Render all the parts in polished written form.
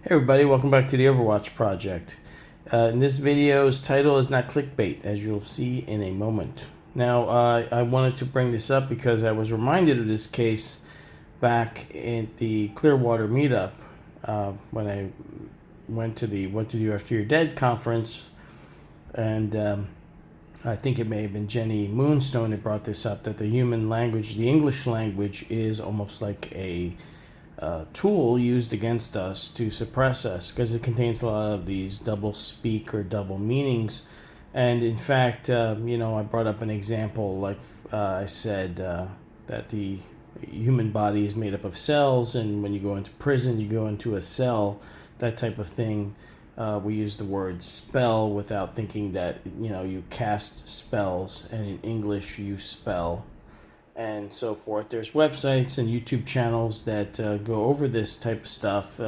Hey everybody, welcome back to the Overwatch Project. In this video's title is not clickbait, as you'll see in a moment. Now, I wanted to bring this up because I was reminded of this case back in the Clearwater meetup when I went to the What to Do After You're Dead conference, and I think it may have been Jenny Moonstone that brought this up, that the human language, the English language, is almost like a tool used against us to suppress us because it contains a lot of these double speak or double meanings. And in fact, I brought up an example like I said that the human body is made up of cells, and when you go into prison, you go into a cell, that type of thing. We use the word spell without thinking that, you cast spells, and in English you spell, and so forth. There's websites and YouTube channels that go over this type of stuff.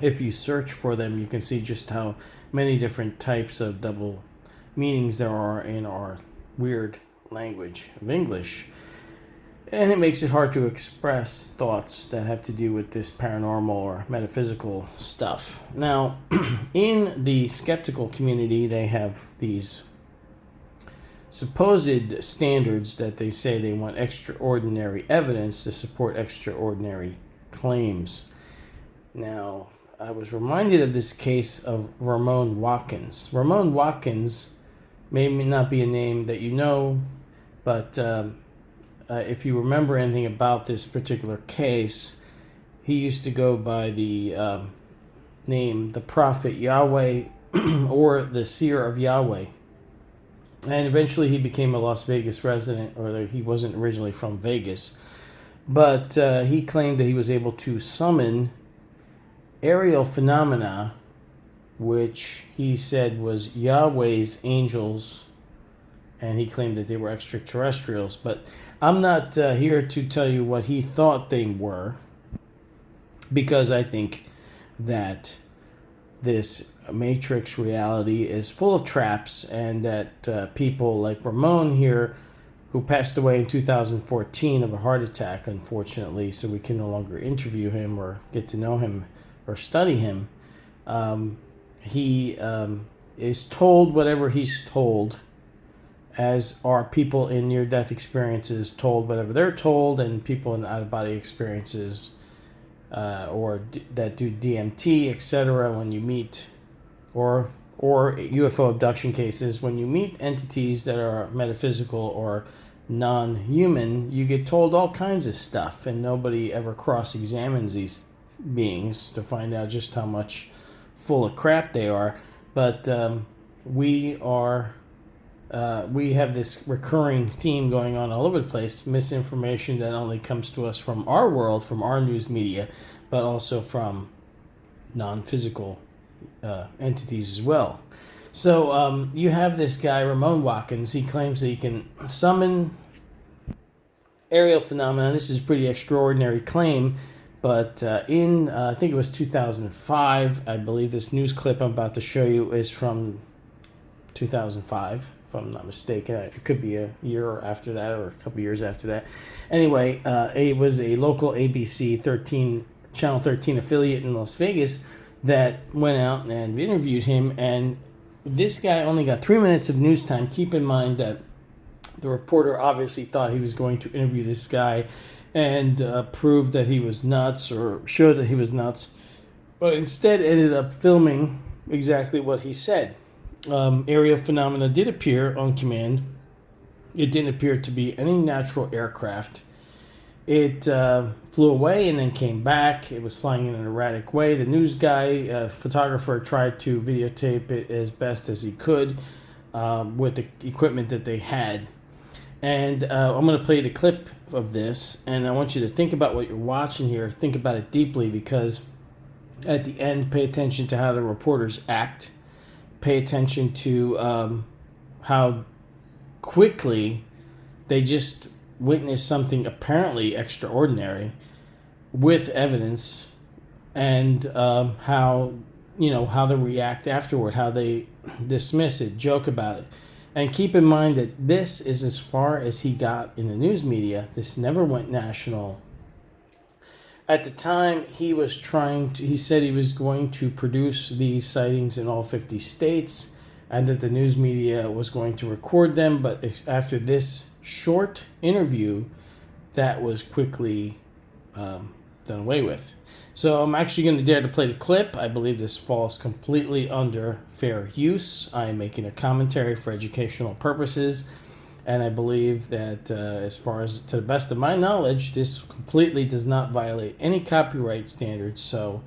If you search for them, you can see just how many different types of double meanings there are in our weird language of English. And it makes it hard to express thoughts that have to do with this paranormal or metaphysical stuff. Now, in the skeptical community, they have these supposed standards that they say they want extraordinary evidence to support extraordinary claims. Now, I was reminded of this case of Ramon Watkins. Ramon Watkins may not be a name that you know, but if you remember anything about this particular case, he used to go by the name the Prophet Yahweh or the Seer of Yahweh. And eventually he became a Las Vegas resident, or he wasn't originally from Vegas. But he claimed that he was able to summon aerial phenomena, which he said was Yahweh's angels, and he claimed that they were extraterrestrials. But I'm not here to tell you what he thought they were, because I think that this matrix reality is full of traps, and that people like Ramon here, who passed away in 2014 of a heart attack, unfortunately, so we can no longer interview him or get to know him or study him, he is told whatever he's told, as are people in near-death experiences told whatever they're told, and people in out-of-body experiences that do DMT, etc., when you meet, or UFO abduction cases, when you meet entities that are metaphysical or non-human, you get told all kinds of stuff, and nobody ever cross-examines these beings to find out just how much full of crap they are. But we have this recurring theme going on all over the place, misinformation that only comes to us from our world, from our news media, but also from non-physical entities as well. So you have this guy, Ramon Watkins. He claims that he can summon aerial phenomena. This is a pretty extraordinary claim, but in, I think it was 2005, I believe this news clip I'm about to show you is from 2005. If I'm not mistaken. It could be a year after that or a couple years after that. Anyway, it was a local ABC Channel 13 affiliate in Las Vegas that went out and interviewed him, and this guy only got 3 minutes of news time. Keep in mind that the reporter obviously thought he was going to interview this guy and prove that he was nuts or show that he was nuts, but instead ended up filming exactly what he said. Aerial phenomena did appear on command. It didn't appear to be any natural aircraft. It flew away and then came back. It was flying in an erratic way. The news guy, photographer, tried to videotape it as best as he could with the equipment that they had. And I'm going to play the clip of this, and I want you to think about what you're watching here. Think about it deeply, because at the end, pay attention to how the reporters act. Pay attention to how quickly they just witnessed something apparently extraordinary with evidence, and how they react afterward, how they dismiss it, joke about it. And keep in mind that this is as far as he got in the news media. This never went national. At the time, he said he was going to produce these sightings in all 50 states and that the news media was going to record them. But after this short interview, that was quickly done away with. So I'm actually going to dare to play the clip. I believe this falls completely under fair use. I am making a commentary for educational purposes. And I believe that as far as to the best of my knowledge, this completely does not violate any copyright standards. So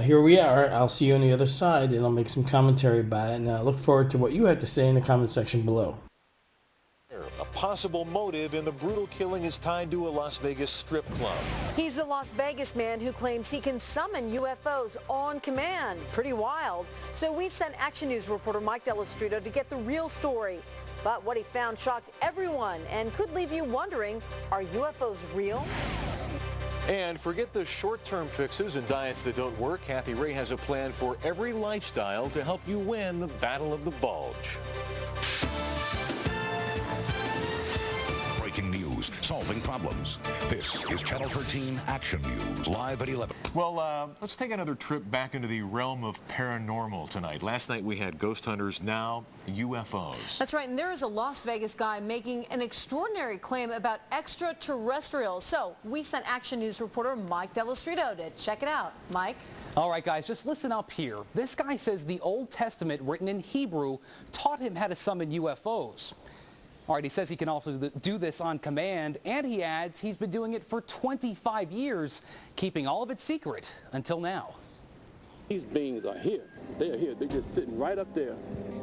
here we are. I'll see you on the other side, and I'll make some commentary about it. And I look forward to what you have to say in the comment section below. A possible motive in the brutal killing is tied to a Las Vegas strip club. He's a Las Vegas man who claims he can summon UFOs on command. Pretty wild. So we sent Action News reporter Mike Dell'Ostrito to get the real story. But what he found shocked everyone and could leave you wondering, are UFOs real? And forget the short-term fixes and diets that don't work. Kathy Ray has a plan for every lifestyle to help you win the battle of the bulge. Breaking news, solving problems. This is Channel 13 Action News, live at 11. Well, let's take another trip back into the realm of paranormal tonight. Last night we had ghost hunters, now UFOs. That's right, and there is a Las Vegas guy making an extraordinary claim about extraterrestrials. So we sent Action News reporter Mike Dell'Ostrito to check it out. Mike? All right, guys, just listen up here. This guy says the Old Testament, written in Hebrew, taught him how to summon UFOs. All right, he says he can also do this on command, and he adds he's been doing it for 25 years, keeping all of it secret until now. These beings are here. They are here. They're just sitting right up there.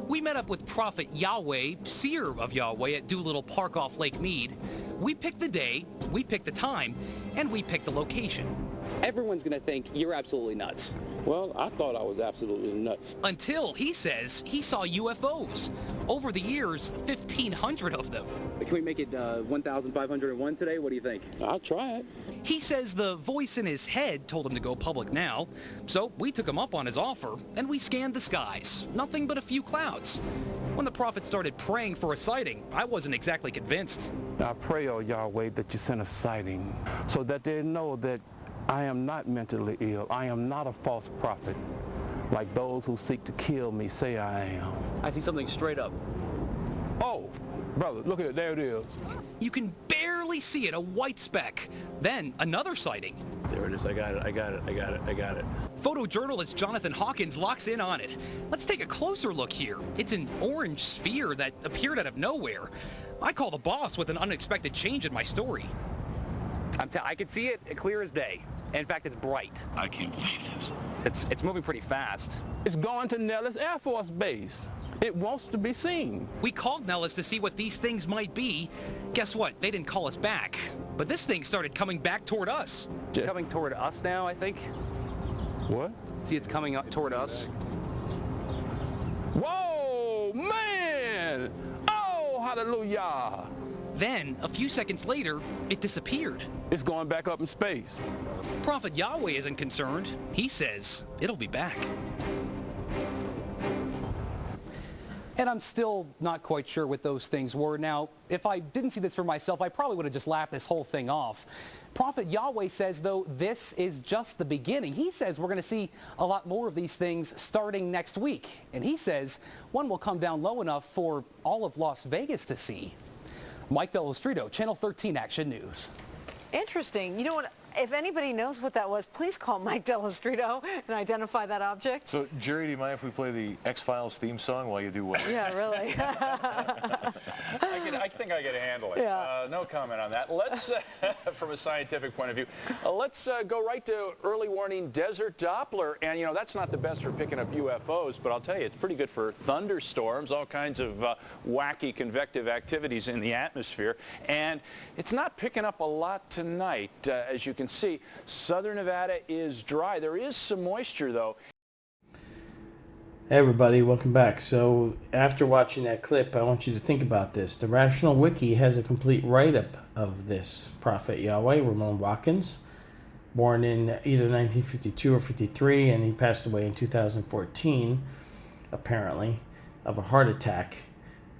We met up with Prophet Yahweh, seer of Yahweh, at Doolittle Park off Lake Mead. We picked the day, we picked the time, and we picked the location. Everyone's going to think you're absolutely nuts. Well, I thought I was absolutely nuts. Until he says he saw UFOs. Over the years, 1,500 of them. Can we make it 1,501 today? What do you think? I'll try it. He says the voice in his head told him to go public now. So we took him up on his offer, and we scanned the skies. Nothing but a few clouds. When the prophet started praying for a sighting, I wasn't exactly convinced. I pray, oh Yahweh, that you send a sighting so that they know that I am not mentally ill. I am not a false prophet, like those who seek to kill me say I am. I see something straight up. Oh, brother, look at it. There it is. You can barely see it, a white speck. Then another sighting. There it is. I got it. Photojournalist Jonathan Hawkins locks in on it. Let's take a closer look here. It's an orange sphere that appeared out of nowhere. I call the boss with an unexpected change in my story. I can see it clear as day. In fact, it's bright. I can't believe this. It's moving pretty fast. It's going to Nellis Air Force Base. It wants to be seen. We called Nellis to see what these things might be. Guess what? They didn't call us back. But this thing started coming back toward us. It's coming toward us now, I think. What? See, it's coming up toward us. Whoa, man! Oh, hallelujah! Then, a few seconds later, it disappeared. It's going back up in space. Prophet Yahweh isn't concerned. He says it'll be back. And I'm still not quite sure what those things were. Now, if I didn't see this for myself, I probably would have just laughed this whole thing off. Prophet Yahweh says, though, this is just the beginning. He says we're going to see a lot more of these things starting next week. And he says one will come down low enough for all of Las Vegas to see. Mike Dell'Ostrito, Channel 13 Action News. Interesting. You know what? If anybody knows what that was, please call Mike Dell'Ostrito and identify that object. So, Jerry, do you mind if we play the X-Files theme song while you do what? Yeah, really. I think I can handle it. Yeah. No comment on that. Let's, from a scientific point of view, let's go right to early warning desert Doppler. And, you know, that's not the best for picking up UFOs, but I'll tell you, it's pretty good for thunderstorms, all kinds of wacky convective activities in the atmosphere. And it's not picking up a lot tonight, as you can see. Southern Nevada is dry. There is some moisture, though. Hey everybody, welcome back. So after watching that clip, I want you to think about this. The Rational Wiki has a complete write-up of this prophet Yahweh, Ramon Watkins, born in either 1952 or 53, and he passed away in 2014, apparently, of a heart attack.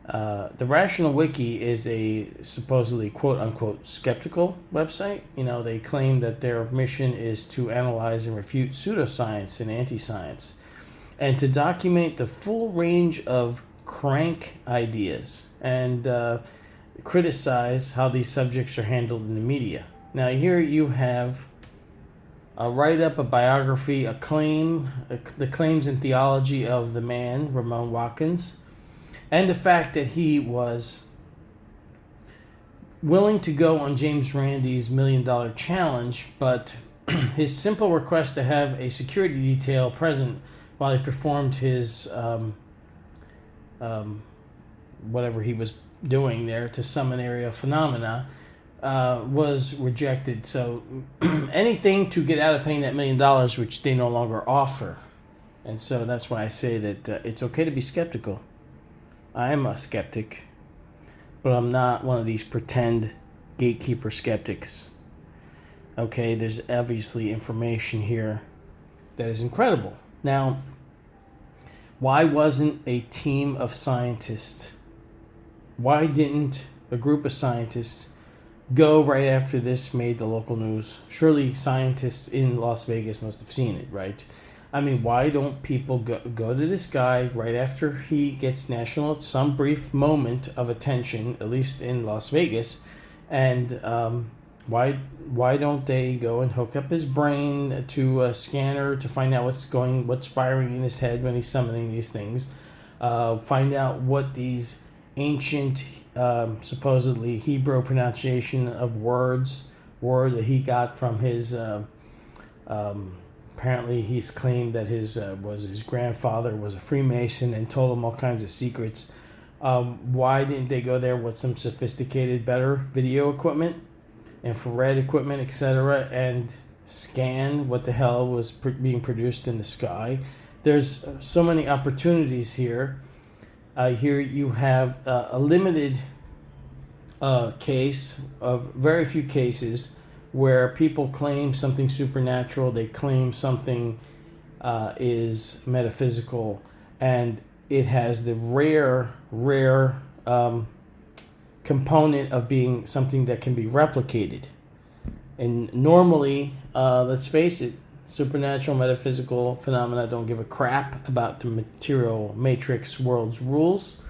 The Rational Wiki is a supposedly quote-unquote skeptical website. You know, they claim that their mission is to analyze and refute pseudoscience and anti-science, and to document the full range of crank ideas and criticize how these subjects are handled in the media. Now here you have a write-up, a biography, a claim, the claims and theology of the man, Ramon Watkins, and the fact that he was willing to go on James Randi's $1 Million Challenge, but his simple request to have a security detail present while he performed his whatever he was doing there to summon aerial phenomena was rejected. So anything to get out of paying that $1 million, which they no longer offer. And so that's why I say that it's okay to be skeptical. I am a skeptic, but I'm not one of these pretend gatekeeper skeptics. Okay, there's obviously information here that is incredible. Now, why wasn't a team of scientists, why didn't a group of scientists go right after this made the local news? Surely scientists in Las Vegas must have seen it, right? I mean, why don't people go to this guy right after he gets some brief moment of attention, at least in Las Vegas, and why don't they go and hook up his brain to a scanner to find out what's firing in his head when he's summoning these things, find out what these ancient, supposedly Hebrew pronunciation of word that he got from his apparently he's claimed that his grandfather was a Freemason and told him all kinds of secrets. Why didn't they go there with some sophisticated, better video equipment, infrared equipment, etc., and scan what the hell was being produced in the sky? There's so many opportunities here. Here you have a limited case of very few cases where people claim something supernatural, they claim something is metaphysical, and it has the rare component of being something that can be replicated. And normally, let's face it, supernatural, metaphysical phenomena don't give a crap about the material matrix world's rules,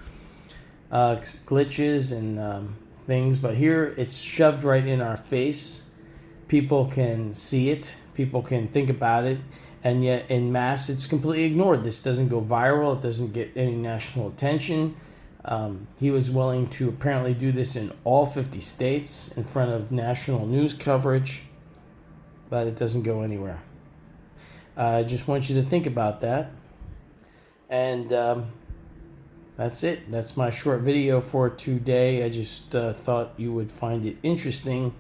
glitches and things, but here it's shoved right in our face. People can see it, people can think about it, and yet in mass it's completely ignored. This doesn't go viral, it doesn't get any national attention. He was willing to apparently do this in all 50 states in front of national news coverage, but it doesn't go anywhere. I just want you to think about that. And that's it. That's my short video for today. I just thought you would find it interesting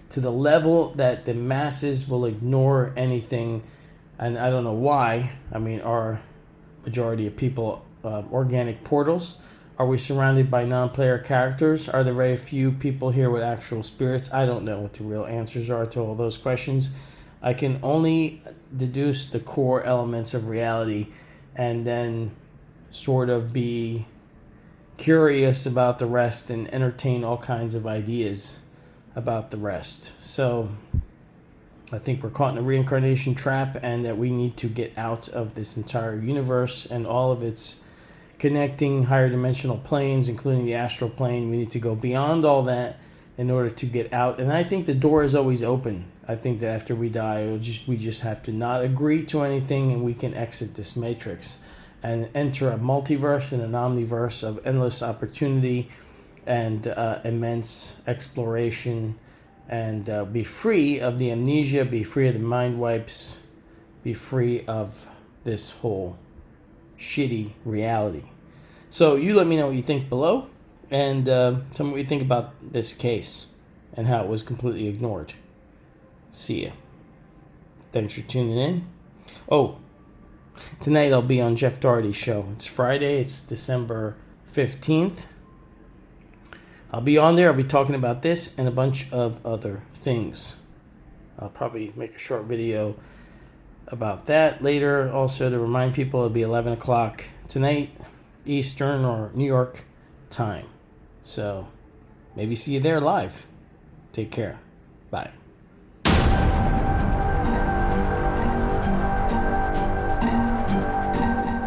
to the level that the masses will ignore anything. And I don't know why. I mean, are majority of people organic portals? Are we surrounded by non-player characters? Are there very few people here with actual spirits? I don't know what the real answers are to all those questions. I can only deduce the core elements of reality and then sort of be curious about the rest and entertain all kinds of ideas about the rest. So I think we're caught in a reincarnation trap, and that we need to get out of this entire universe and all of its connecting higher dimensional planes, including the astral plane. We need to go beyond all that in order to get out. And I think the door is always open. I think that after we die, we just have to not agree to anything, and we can exit this matrix and enter a multiverse and an omniverse of endless opportunity and immense exploration, and be free of the amnesia, be free of the mind wipes, be free of this whole shitty reality. So you let me know what you think below, and tell me what you think about this case and how it was completely ignored. See ya. Thanks for tuning in. Oh, tonight I'll be on Jeff Doherty's show. It's Friday. It's December 15th. I'll be on there. I'll be talking about this and a bunch of other things. I'll probably make a short video about that later. Also, to remind people, it'll be 11 o'clock tonight Eastern or New York time. So maybe see you there live. Take care. Bye.